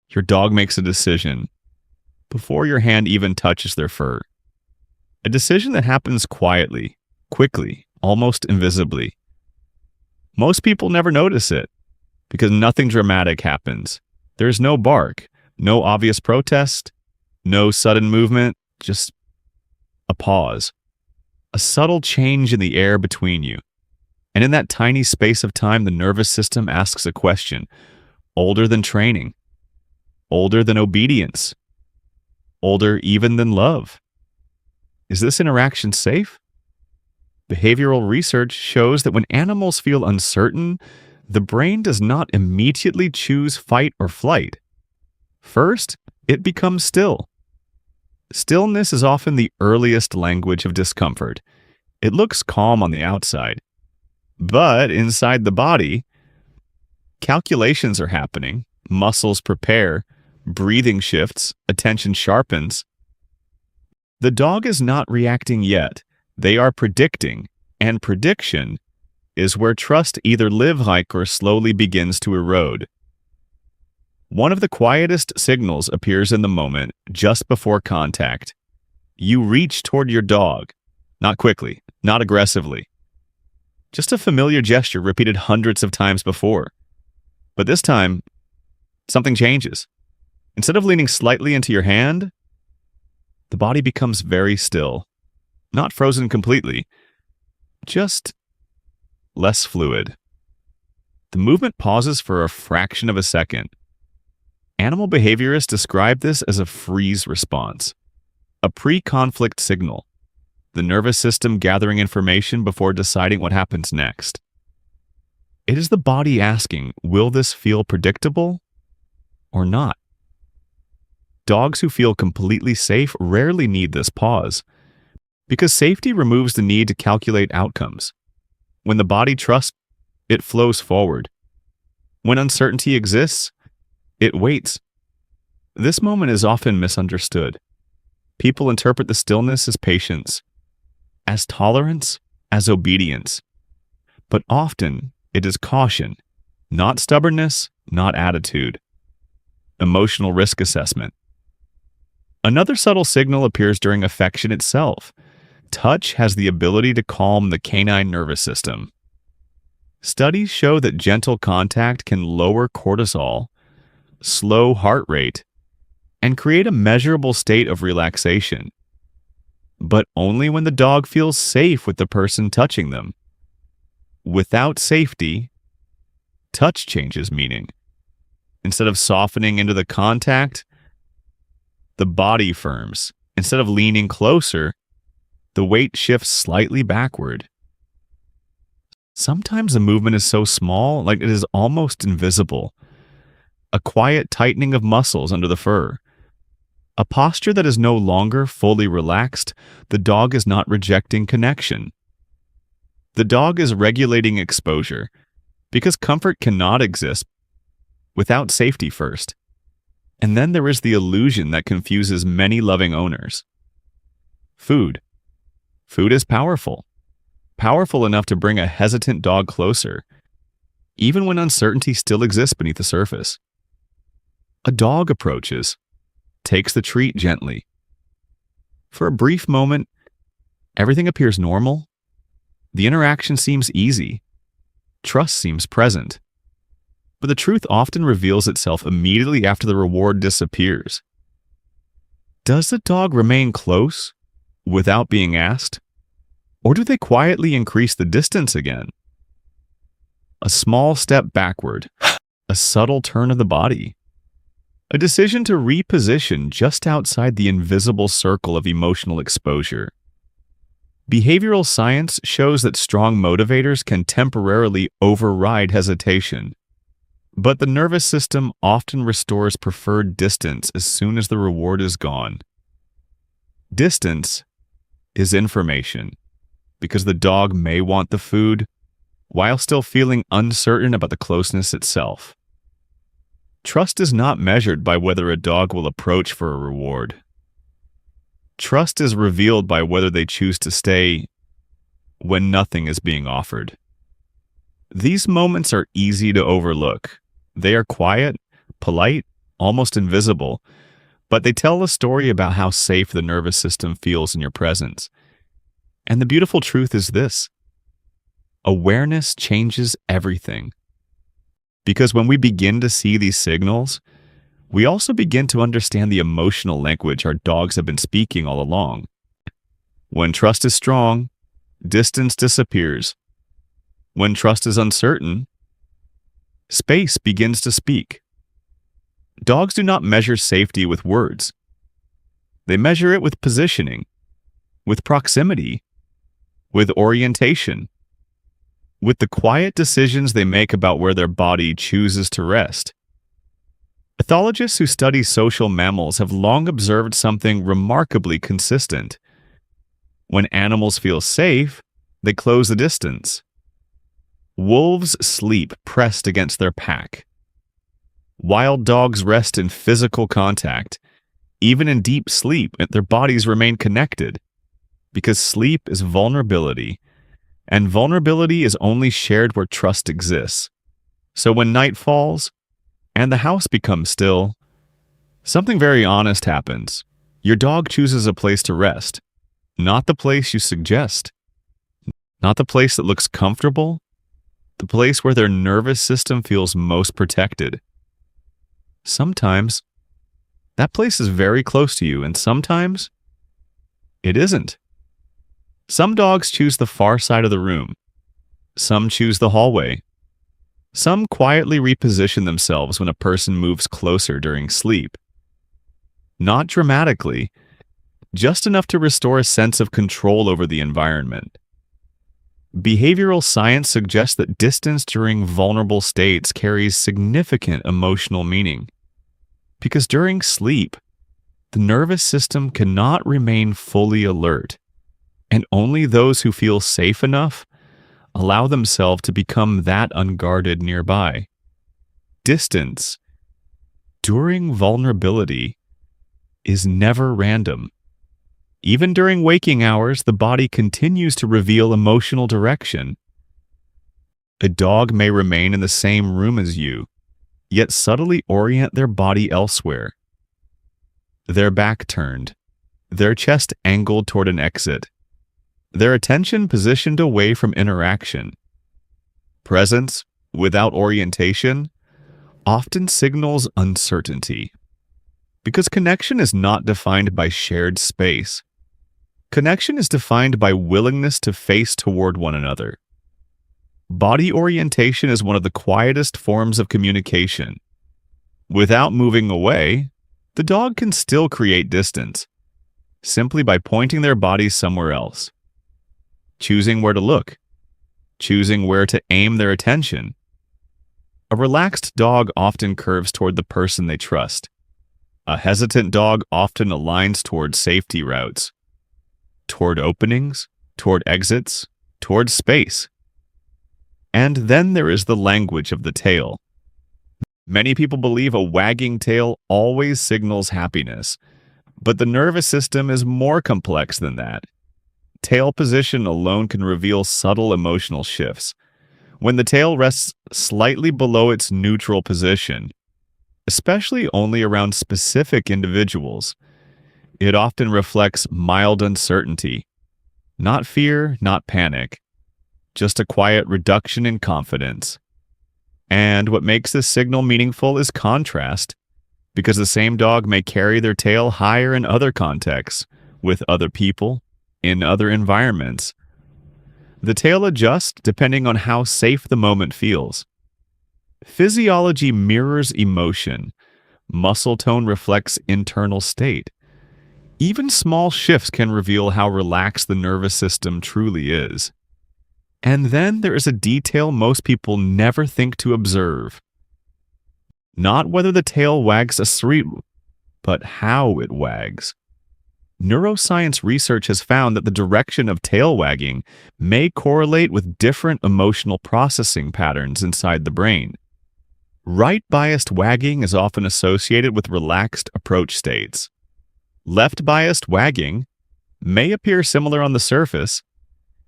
Your dog makes a decision before your hand even touches their fur. A decision that happens quietly, quickly, almost invisibly. Most people never notice it because nothing dramatic happens. There's no bark, no obvious protest, no sudden movement, just a pause. A subtle change in the air between you. And in that tiny space of time, the nervous system asks a question, older than training, older than obedience, older even than love. Is this interaction safe? Behavioral research shows that when animals feel uncertain, the brain does not immediately choose fight or flight. First, it becomes still. Stillness is often the earliest language of discomfort. It looks calm on the outside. But inside the body, calculations are happening, muscles prepare, breathing shifts, attention sharpens. The dog is not reacting yet. They are predicting, and prediction is where trust either lives or slowly begins to erode. One of the quietest signals appears in the moment, just before contact. You reach toward your dog, not quickly, not aggressively. Just a familiar gesture repeated hundreds of times before. But this time, something changes. Instead of leaning slightly into your hand, the body becomes very still. Not frozen completely, just less fluid. The movement pauses for a fraction of a second. Animal behaviorists describe this as a freeze response, a pre-conflict signal, the nervous system gathering information before deciding what happens next. It is the body asking, will this feel predictable or not? Dogs who feel completely safe rarely need this pause, because safety removes the need to calculate outcomes. When the body trusts, it flows forward. When uncertainty exists, it waits. This moment is often misunderstood. People interpret the stillness as patience, as tolerance, as obedience. But often, it is caution, not stubbornness, not attitude. Emotional risk assessment. Another subtle signal appears during affection itself. Touch has the ability to calm the canine nervous system. Studies show that gentle contact can lower cortisol, slow heart rate, and create a measurable state of relaxation. But only when the dog feels safe with the person touching them. Without safety, touch changes meaning. Instead of softening into the contact, the body firms. Instead of leaning closer, the weight shifts slightly backward. Sometimes the movement is so small, like it is almost invisible. A quiet tightening of muscles under the fur. A posture that is no longer fully relaxed. The dog is not rejecting connection. The dog is regulating exposure, because comfort cannot exist without safety first. And then there is the illusion that confuses many loving owners. Food. Food is powerful. Powerful enough to bring a hesitant dog closer, even when uncertainty still exists beneath the surface. A dog approaches, takes the treat gently. For a brief moment, everything appears normal. The interaction seems easy. Trust seems present. But the truth often reveals itself immediately after the reward disappears. Does the dog remain close without being asked? Or do they quietly increase the distance again? A small step backward, a subtle turn of the body, a decision to reposition just outside the invisible circle of emotional exposure. Behavioral science shows that strong motivators can temporarily override hesitation, but the nervous system often restores preferred distance as soon as the reward is gone. Distance is information, because the dog may want the food while still feeling uncertain about the closeness itself. Trust is not measured by whether a dog will approach for a reward. Trust is revealed by whether they choose to stay when nothing is being offered. These moments are easy to overlook. They are quiet, polite, almost invisible, but they tell a story about how safe the nervous system feels in your presence. And the beautiful truth is this: awareness changes everything. Because when we begin to see these signals, we also begin to understand the emotional language our dogs have been speaking all along. When trust is strong, distance disappears. When trust is uncertain, space begins to speak. Dogs do not measure safety with words. They measure it with positioning, with proximity, with orientation, with the quiet decisions they make about where their body chooses to rest. Ethologists who study social mammals have long observed something remarkably consistent. When animals feel safe, they close the distance. Wolves sleep pressed against their pack. Wild dogs rest in physical contact. Even in deep sleep, their bodies remain connected, because sleep is vulnerability, and vulnerability is only shared where trust exists. So when night falls, and the house becomes still, something very honest happens. Your dog chooses a place to rest, not the place you suggest, not the place that looks comfortable, the place where their nervous system feels most protected. Sometimes, that place is very close to you, and sometimes, it isn't. Some dogs choose the far side of the room. Some choose the hallway. Some quietly reposition themselves when a person moves closer during sleep. Not dramatically, just enough to restore a sense of control over the environment. Behavioral science suggests that distance during vulnerable states carries significant emotional meaning. Because during sleep, the nervous system cannot remain fully alert, and only those who feel safe enough allow themselves to become that unguarded nearby. Distance during vulnerability is never random. Even during waking hours, the body continues to reveal emotional direction. A dog may remain in the same room as you, yet subtly orient their body elsewhere. Their back turned, their chest angled toward an exit, their attention positioned away from interaction. Presence, without orientation, often signals uncertainty. Because connection is not defined by shared space. Connection is defined by willingness to face toward one another. Body orientation is one of the quietest forms of communication. Without moving away, the dog can still create distance, simply by pointing their body somewhere else. Choosing where to look, choosing where to aim their attention. A relaxed dog often curves toward the person they trust. A hesitant dog often aligns toward safety routes, toward openings, toward exits, toward space. And then there is the language of the tail. Many people believe a wagging tail always signals happiness, but the nervous system is more complex than that. Tail position alone can reveal subtle emotional shifts. When the tail rests slightly below its neutral position, especially only around specific individuals, it often reflects mild uncertainty. Not fear, not panic, just a quiet reduction in confidence. And what makes this signal meaningful is contrast, because the same dog may carry their tail higher in other contexts, with other people, in other environments. The tail adjusts depending on how safe the moment feels. Physiology mirrors emotion. Muscle tone reflects internal state. Even small shifts can reveal how relaxed the nervous system truly is. And then there is a detail most people never think to observe. Not whether the tail wags a street, but how it wags. Neuroscience research has found that the direction of tail wagging may correlate with different emotional processing patterns inside the brain. Right-biased wagging is often associated with relaxed approach states. Left-biased wagging may appear similar on the surface,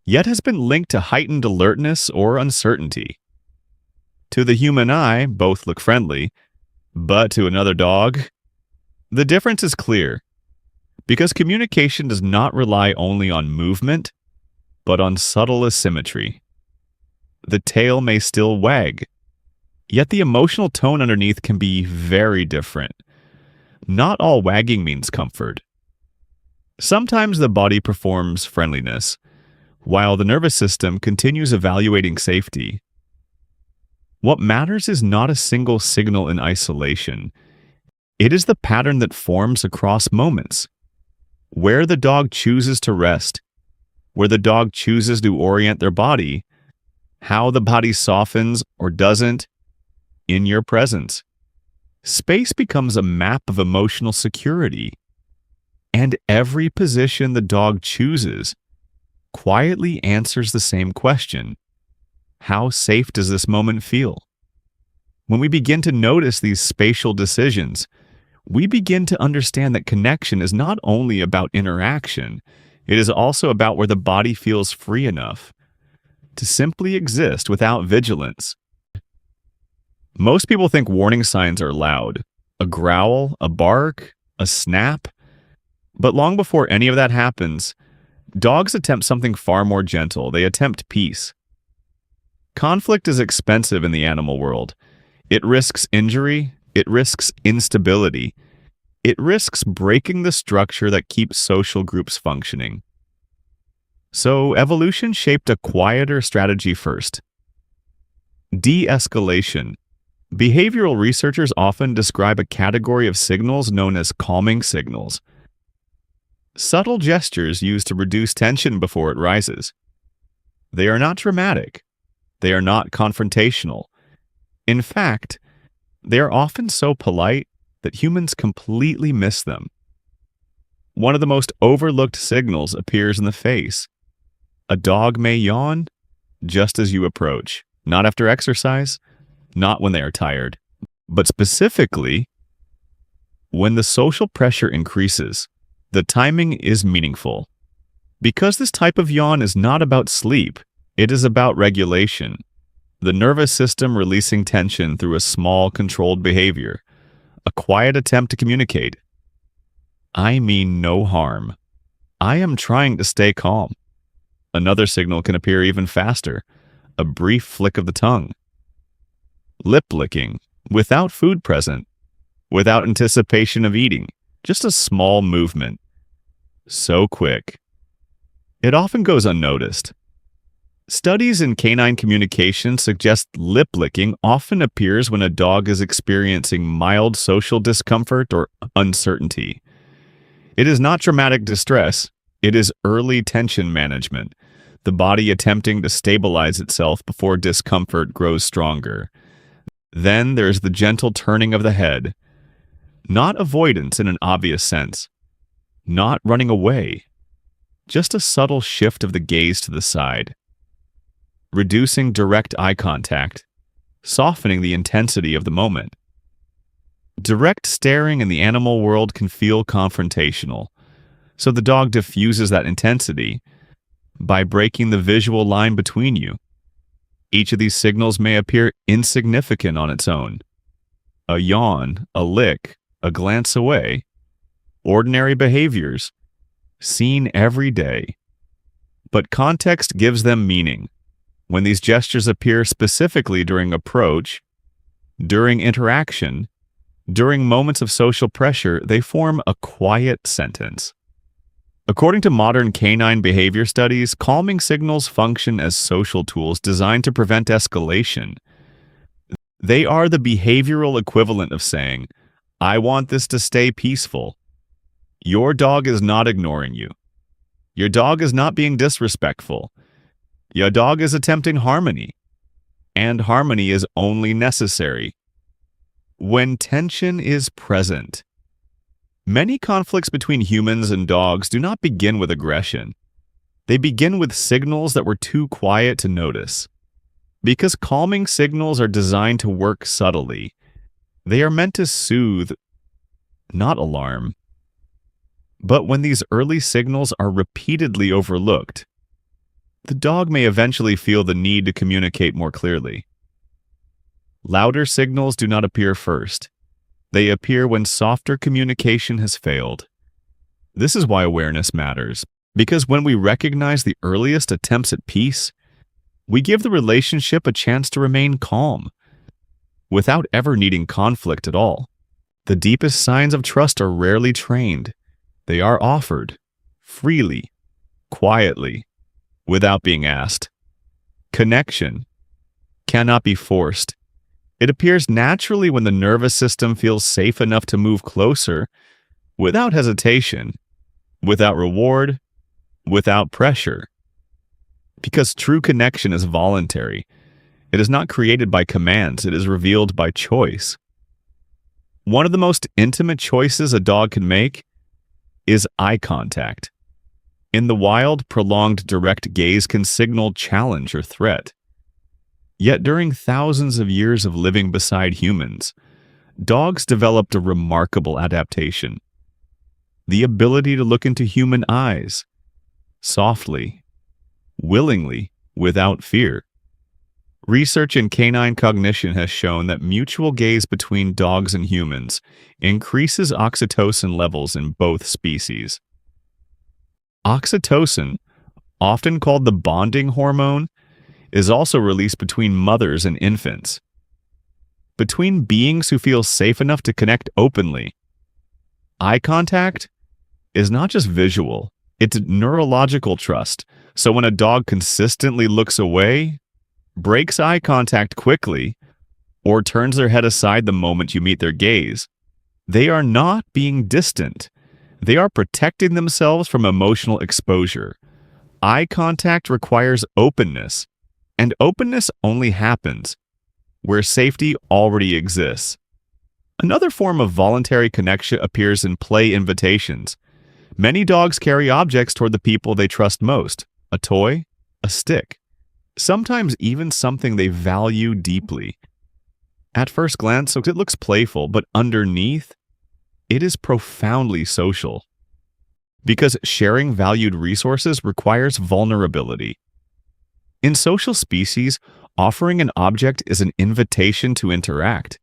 yet has been linked to heightened alertness or uncertainty. To the human eye, both look friendly, But to another dog, the difference is clear because communication does not rely only on movement, but on subtle asymmetry. The tail may still wag, yet the emotional tone underneath can be very different. Not all wagging means comfort. Sometimes the body performs friendliness, while the nervous system continues evaluating safety. What matters is not a single signal in isolation. It is the pattern that forms across moments. Where the dog chooses to rest, where the dog chooses to orient their body, how the body softens or doesn't in your presence. Space becomes a map of emotional security, and every position the dog chooses quietly answers the same question. How safe does this moment feel? When we begin to notice these spatial decisions, we begin to understand that connection is not only about interaction, it is also about where the body feels free enough to simply exist without vigilance. Most people think warning signs are loud, a growl, a bark, a snap. But long before any of that happens, dogs attempt something far more gentle. They attempt peace. Conflict is expensive in the animal world. It risks injury, it risks instability, it risks breaking the structure that keeps social groups functioning. So evolution shaped a quieter strategy first. De-escalation. Behavioral researchers often describe a category of signals known as calming signals. Subtle gestures used to reduce tension before it rises. They are not dramatic. They are not confrontational. In fact, they are often so polite that humans completely miss them. One of the most overlooked signals appears in the face. A dog may yawn just as you approach, not after exercise, not when they are tired, but specifically when the social pressure increases. The timing is meaningful. Because this type of yawn is not about sleep, it is about regulation. The nervous system releasing tension through a small, controlled behavior. A quiet attempt to communicate. I mean no harm. I am trying to stay calm. Another signal can appear even faster. A brief flick of the tongue. Lip licking, without food present, without anticipation of eating. Just a small movement. So quick. It often goes unnoticed. Studies in canine communication suggest lip licking often appears when a dog is experiencing mild social discomfort or uncertainty. It is not dramatic distress, it is early tension management, the body attempting to stabilize itself before discomfort grows stronger. Then there's the gentle turning of the head. Not avoidance in an obvious sense. Not running away. Just a subtle shift of the gaze to the side. Reducing direct eye contact. Softening the intensity of the moment. Direct staring in the animal world can feel confrontational, so the dog diffuses that intensity by breaking the visual line between you. Each of these signals may appear insignificant on its own. A yawn, a lick, a glance away, ordinary behaviors, seen every day. But context gives them meaning. When these gestures appear specifically during approach, during interaction, during moments of social pressure, they form a quiet sentence. According to modern canine behavior studies, calming signals function as social tools designed to prevent escalation. They are the behavioral equivalent of saying, I want this to stay peaceful. Your dog is not ignoring you. Your dog is not being disrespectful. Your dog is attempting harmony. And harmony is only necessary when tension is present. Many conflicts between humans and dogs do not begin with aggression. They begin with signals that were too quiet to notice. Because calming signals are designed to work subtly, they are meant to soothe, not alarm. But when these early signals are repeatedly overlooked, the dog may eventually feel the need to communicate more clearly. Louder signals do not appear first. They appear when softer communication has failed. This is why awareness matters, because when we recognize the earliest attempts at peace, we give the relationship a chance to remain calm, without ever needing conflict at all. The deepest signs of trust are rarely trained. They are offered, freely, quietly, without being asked. Connection cannot be forced. It appears naturally when the nervous system feels safe enough to move closer, without hesitation, without reward, without pressure. Because true connection is voluntary. It is not created by commands, it is revealed by choice. One of the most intimate choices a dog can make is eye contact. In the wild, prolonged direct gaze can signal challenge or threat. Yet during thousands of years of living beside humans, dogs developed a remarkable adaptation. The ability to look into human eyes, softly, willingly, without fear. Research in canine cognition has shown that mutual gaze between dogs and humans increases oxytocin levels in both species. Oxytocin, often called the bonding hormone, is also released between mothers and infants. Between beings who feel safe enough to connect openly. Eye contact is not just visual, it's neurological trust. So when a dog consistently looks away, breaks eye contact quickly, or turns their head aside the moment you meet their gaze, they are not being distant. They are protecting themselves from emotional exposure. Eye contact requires openness, and openness only happens where safety already exists. Another form of voluntary connection appears in play invitations. Many dogs carry objects toward the people they trust most, a toy, a stick, sometimes even something they value deeply. At first glance, it looks playful, but underneath, it is profoundly social. Because sharing valued resources requires vulnerability. In social species, offering an object is an invitation to interact.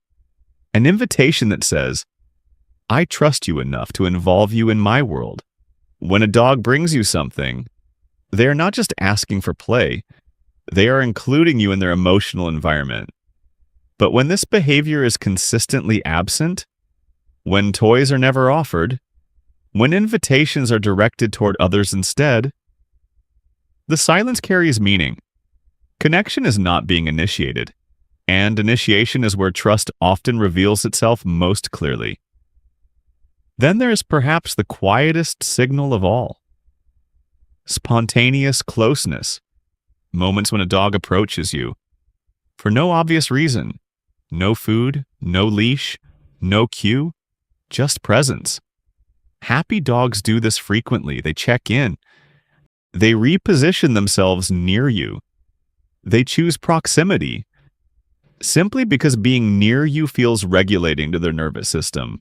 An invitation that says, I trust you enough to involve you in my world. When a dog brings you something, they are not just asking for play, they are including you in their emotional environment. But when this behavior is consistently absent, when toys are never offered, when invitations are directed toward others instead, the silence carries meaning. Connection is not being initiated, and initiation is where trust often reveals itself most clearly. Then there is perhaps the quietest signal of all. Spontaneous closeness. Moments when a dog approaches you. For no obvious reason. No food, no leash, no cue, just presence. Happy dogs do this frequently. They check in. They reposition themselves near you. They choose proximity, simply because being near you feels regulating to their nervous system.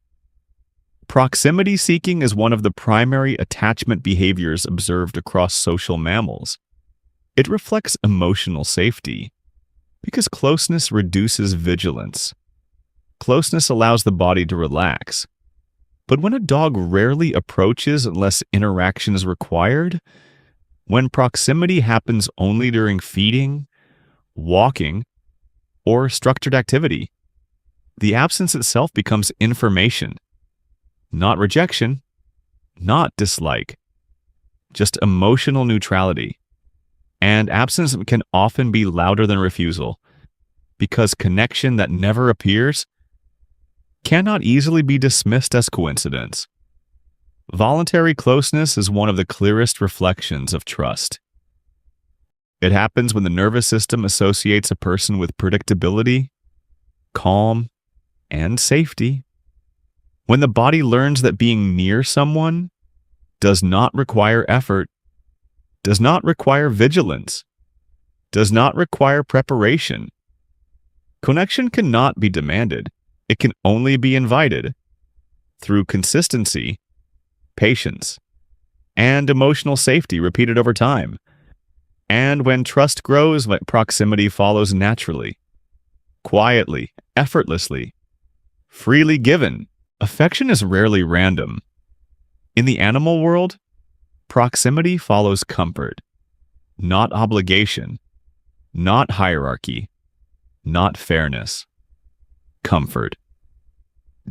Proximity seeking is one of the primary attachment behaviors observed across social mammals. It reflects emotional safety, because closeness reduces vigilance. Closeness allows the body to relax. But when a dog rarely approaches unless interaction is required, when proximity happens only during feeding, walking, or structured activity, the absence itself becomes information. Not rejection, not dislike, just emotional neutrality. And absence can often be louder than refusal, because connection that never appears cannot easily be dismissed as coincidence. Voluntary closeness is one of the clearest reflections of trust. It happens when the nervous system associates a person with predictability, calm, and safety. When the body learns that being near someone does not require effort, does not require vigilance, does not require preparation. Connection cannot be demanded. It can only be invited through consistency, patience, and emotional safety repeated over time. And when trust grows, proximity follows naturally, quietly, effortlessly, freely given. Affection is rarely random. In the animal world, proximity follows comfort, not obligation, not hierarchy, not fairness. Comfort.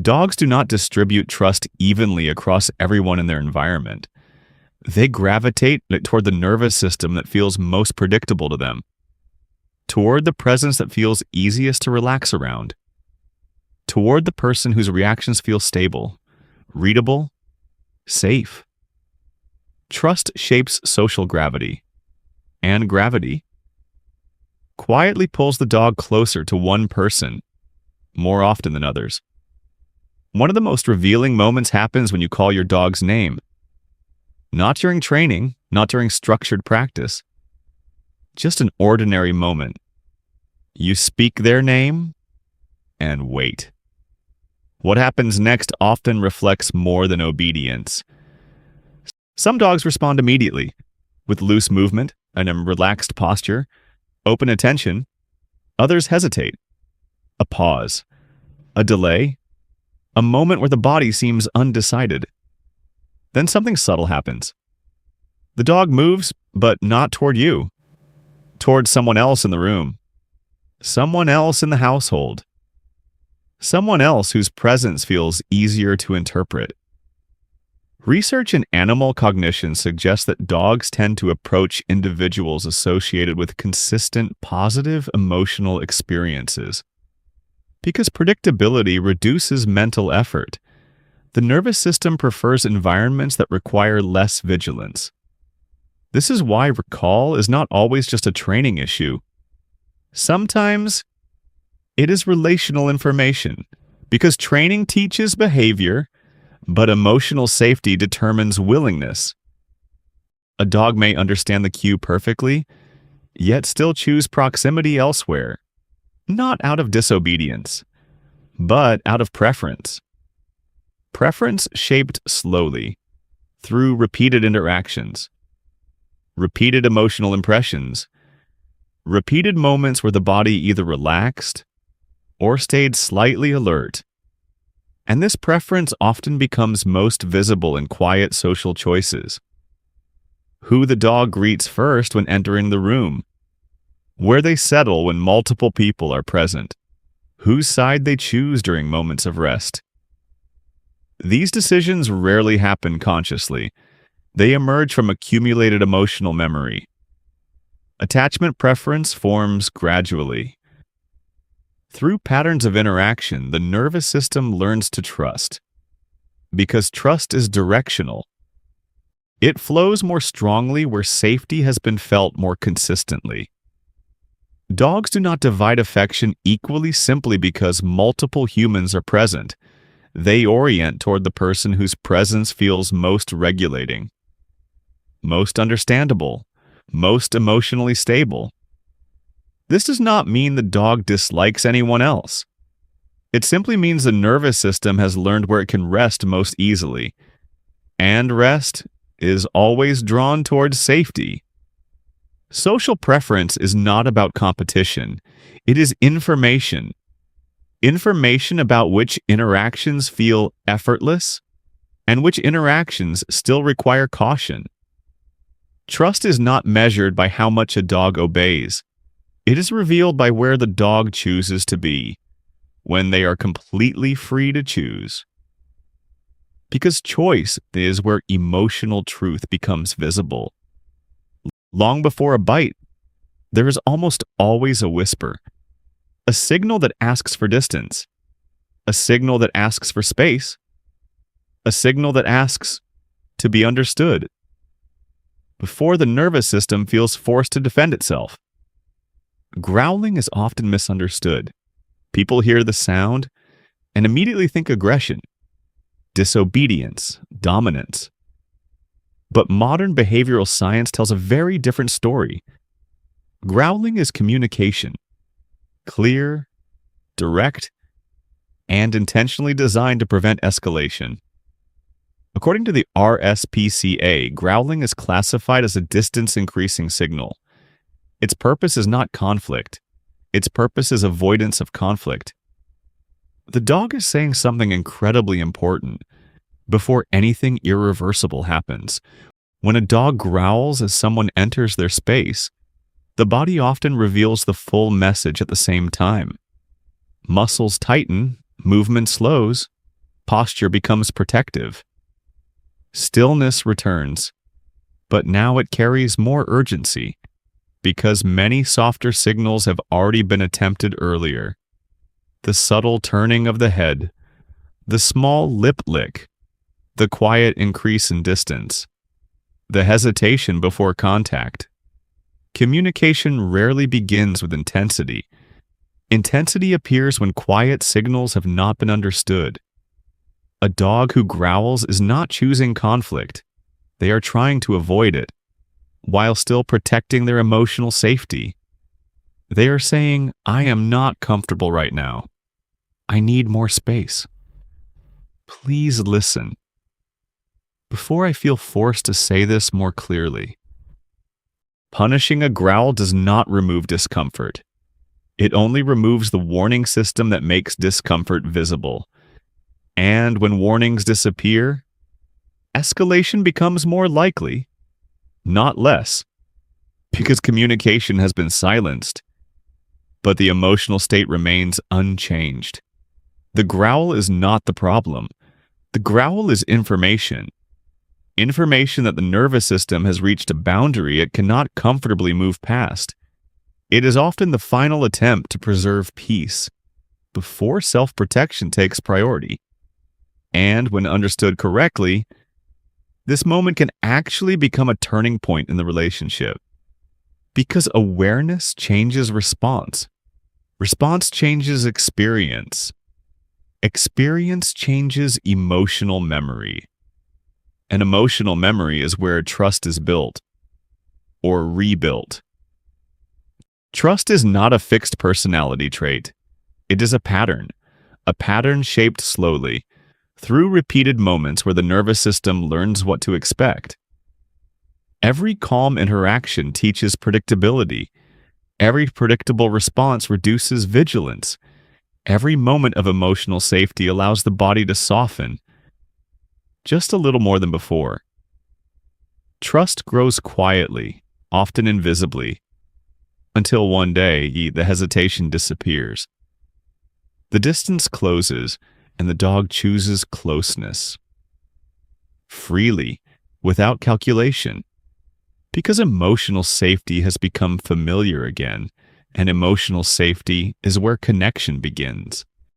Dogs do not distribute trust evenly across everyone in their environment. They gravitate toward the nervous system that feels most predictable to them, toward the presence that feels easiest to relax around, toward the person whose reactions feel stable, readable, safe. Trust shapes social gravity, and gravity quietly pulls the dog closer to one person more often than others. One of the most revealing moments happens when you call your dog's name. Not during training, not during structured practice. Just an ordinary moment. You speak their name and wait. What happens next often reflects more than obedience. Some dogs respond immediately, with loose movement and a relaxed posture, open attention. Others hesitate. A pause, a delay, a moment where the body seems undecided. Then something subtle happens. The dog moves, but not toward you, toward someone else in the room, someone else in the household, someone else whose presence feels easier to interpret. Research in animal cognition suggests that dogs tend to approach individuals associated with consistent positive emotional experiences. Because predictability reduces mental effort, the nervous system prefers environments that require less vigilance. This is why recall is not always just a training issue. Sometimes it is relational information, because training teaches behavior, but emotional safety determines willingness. A dog may understand the cue perfectly, yet still choose proximity elsewhere. Not out of disobedience, but out of preference. Preference shaped slowly, through repeated interactions, repeated emotional impressions, repeated moments where the body either relaxed or stayed slightly alert. And this preference often becomes most visible in quiet social choices. Who the dog greets first when entering the room, where they settle when multiple people are present, whose side they choose during moments of rest. These decisions rarely happen consciously. They emerge from accumulated emotional memory. Attachment preference forms gradually. Through patterns of interaction, the nervous system learns to trust. Because trust is directional. It flows more strongly where safety has been felt more consistently. Dogs do not divide affection equally simply because multiple humans are present. They orient toward the person whose presence feels most regulating, most understandable, most emotionally stable. This does not mean the dog dislikes anyone else. It simply means the nervous system has learned where it can rest most easily. And rest is always drawn towards safety. Social preference is not about competition. It is information. Information about which interactions feel effortless and which interactions still require caution. Trust is not measured by how much a dog obeys. It is revealed by where the dog chooses to be, when they are completely free to choose. Because choice is where emotional truth becomes visible. Long before a bite, there is almost always a whisper, a signal that asks for distance, a signal that asks for space, a signal that asks to be understood, before the nervous system feels forced to defend itself. Growling is often misunderstood. People hear the sound and immediately think aggression, disobedience, dominance. But modern behavioral science tells a very different story. Growling is communication, clear, direct, and intentionally designed to prevent escalation. According to the RSPCA, growling is classified as a distance-increasing signal. Its purpose is not conflict. Its purpose is avoidance of conflict. The dog is saying something incredibly important before anything irreversible happens. When a dog growls as someone enters their space, the body often reveals the full message at the same time. Muscles tighten, movement slows, posture becomes protective. Stillness returns, but now it carries more urgency because many softer signals have already been attempted earlier. The subtle turning of the head, the small lip lick, the quiet increase in distance, the hesitation before contact. Communication rarely begins with intensity. Intensity appears when quiet signals have not been understood. A dog who growls is not choosing conflict. They are trying to avoid it, while still protecting their emotional safety. They are saying, "I am not comfortable right now. I need more space. Please listen." Before I feel forced to say this more clearly, punishing a growl does not remove discomfort. It only removes the warning system that makes discomfort visible. And when warnings disappear, escalation becomes more likely, not less, because communication has been silenced, but the emotional state remains unchanged. The growl is not the problem. The growl is information. Information that the nervous system has reached a boundary it cannot comfortably move past. It is often the final attempt to preserve peace before self-protection takes priority. And when understood correctly, this moment can actually become a turning point in the relationship. Because awareness changes response. Response changes experience. Experience changes emotional memory. And emotional memory is where trust is built or rebuilt. Trust is not a fixed personality trait. It is a pattern shaped slowly through repeated moments where the nervous system learns what to expect. Every calm interaction teaches predictability. Every predictable response reduces vigilance. Every moment of emotional safety allows the body to soften, just a little more than before. Trust grows quietly, often invisibly, until one day the hesitation disappears. The distance closes, and the dog chooses closeness. Freely, without calculation. Because emotional safety has become familiar again, and emotional safety is where connection begins.